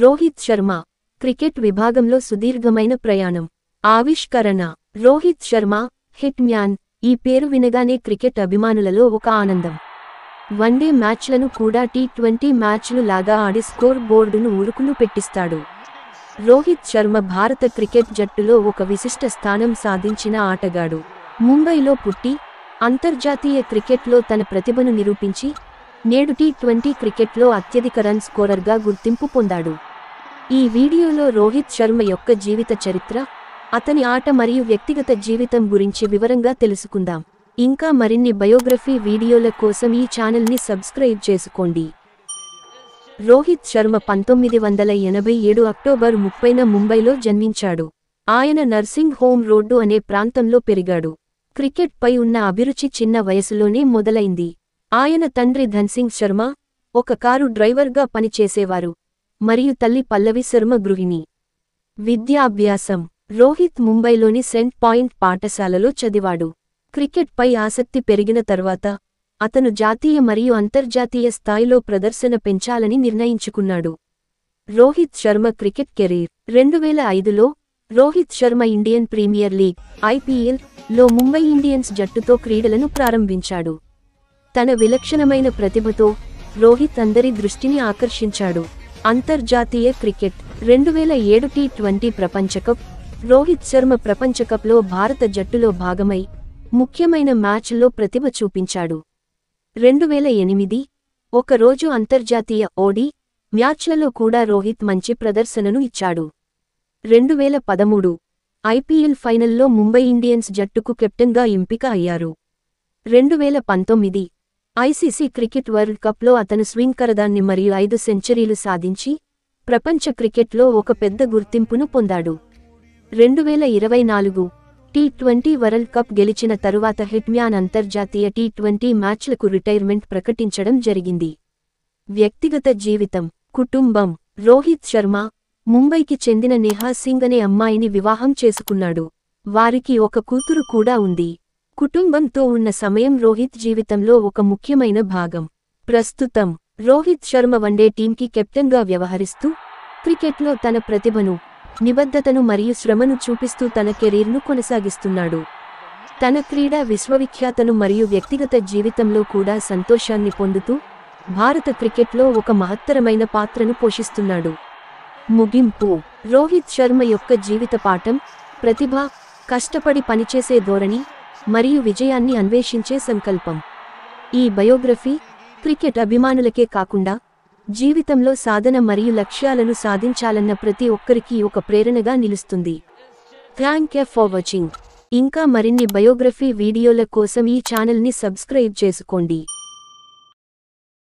Rohit Sharma cricket విభాగంలో సుదీర్ఘమైన ప్రయాణం. ఆవిష్కరణ రోహిత్ శర్మ హిట్ మ్యాన్. ఈ పేరు వినగానే క్రికెట్ అభిమానులలో ఒక ఆనందం. వన్డే మ్యాచ్లను కూడా టీ20 మ్యాచ్లు లాగా ఆడి స్కోర్ బోర్డును ఉరుకులు పెట్టిస్తాడు. రోహిత్ శర్మ భారత క్రికెట్ జట్టులో ఒక విశిష్ట స్థానం సాధించిన ఆటగాడు. ముంబైలో పుట్టి అంతర్జాతీయ క్రికెట్లో తన ప్రతిభను నిరూపించి నేడు టీ20 క్రికెట్లో అత్యధిక రన్ స్కోరర్గా గుర్తింపు పొందాడు. ఈ వీడియోలో రోహిత్ శర్మ యొక్క జీవిత చరిత్ర, అతని ఆట మరియు వ్యక్తిగత జీవితం గురించి వివరంగా తెలుసుకుందాం. ఇంకా మరిన్ని బయోగ్రఫీ వీడియోల కోసం ఈ ఛానల్ని సబ్స్క్రైబ్ చేసుకోండి. రోహిత్ శర్మ 1987 అక్టోబర్ 30న ముంబైలో జన్మించాడు. ఆయన నర్సింగ్ హోమ్ రోడ్డు అనే ప్రాంతంలో పెరిగాడు. క్రికెట్ పై ఉన్న అభిరుచి చిన్న వయసులోనే మొదలైంది. ఆయన తండ్రి ధన్సింగ్ శర్మ ఒక కారు డ్రైవర్గా పనిచేసేవారు మరియు తల్లి పల్లవి శర్మ గృహిణి. విద్యాభ్యాసం రోహిత్ ముంబైలోని సెంట్ పాయింట్ పాఠశాలలో చదివాడు. క్రికెట్ పై ఆసక్తి పెరిగిన తర్వాత అతను జాతీయ మరియు అంతర్జాతీయ స్థాయిలో ప్రదర్శన పెంచాలని నిర్ణయించుకున్నాడు. రోహిత్ శర్మ క్రికెట్ కెరీర్ 2005లో Rohit Sharma Indian Premier League (IPL) లో ముంబై ఇండియన్స్ జట్టుతో క్రీడలను ప్రారంభించాడు. తన విలక్షణమైన ప్రతిభతో రోహిత్ అందరి దృష్టిని ఆకర్షించాడు. అంతర్జాతీయ క్రికెట్ 2007 టీ20 ప్రపంచకప్. రోహిత్ శర్మ ప్రపంచకప్లో భారత జట్టులో భాగమై ముఖ్యమైన మ్యాచ్ల్లో ప్రతిభ చూపించాడు. 2008 ఒకరోజు అంతర్జాతీయ ODI మ్యాచ్లలో కూడా రోహిత్ మంచి ప్రదర్శనను ఇచ్చాడు. 2013 IPL ఫైనల్లో ముంబై ఇండియన్స్ జట్టుకు కెప్టెన్గా ఎంపిక అయ్యారు. 2019 ICC క్రికెట్ వరల్డ్ కప్లో అతను స్వింగర్దాన్ని మరియు 5 సెంచరీలు సాధించి ప్రపంచ క్రికెట్లో ఒక పెద్ద గుర్తింపును పొందాడు. 2024 టీ20 వరల్డ్ కప్ గెలిచిన తరువాత హిట్ మ్యాన్ అంతర్జాతీయ టీ20 మ్యాచ్లకు రిటైర్మెంట్ ప్రకటించడం జరిగింది. వ్యక్తిగత జీవితం, కుటుంబం రోహిత్ శర్మ ముంబైకి చెందిన నేహా సింగ్ అనే అమ్మాయిని వివాహం చేసుకున్నాడు. వారికి ఒక కూతురు కూడా ఉంది. కుటుంబంతో ఉన్న సమయం రోహిత్ జీవితంలో ఒక ముఖ్యమైన భాగం. ప్రస్తుతం రోహిత్ శర్మ వన్డే టీంకి కెప్టెన్గా వ్యవహరిస్తూ క్రికెట్లో తన ప్రతిభను, నిబద్ధతను మరియు శ్రమను చూపిస్తూ తన కెరీర్ను కొనసాగిస్తున్నాడు. తన క్రీడా విశ్వవిఖ్యాతను మరియు వ్యక్తిగత జీవితంలో కూడా సంతోషాన్ని పొందుతూ భారత క్రికెట్లో ఒక మహత్తరమైన పాత్రను పోషిస్తున్నాడు. ముగింపు రోహిత్ శర్మ యొక్క జీవిత పాఠం ప్రతిభ, కష్టపడి పనిచేసే ధోరణి మరియు విజయాన్ని అన్వేషించే సంకల్పం. ఈ బయోగ్రఫీ క్రికెట్ అభిమానులకే కాకుండా జీవితంలో సాధన మరియు లక్ష్యాలను సాధించాలన్న ప్రతి ఒక్కరికి ఒక ప్రేరణగా నిలుస్తుంది. Thank you for watching. ఇంకా మరిన్ని బయోగ్రఫీ వీడియోల కోసం ఈ ఛానల్ని సబ్స్క్రైబ్ చేసుకోండి.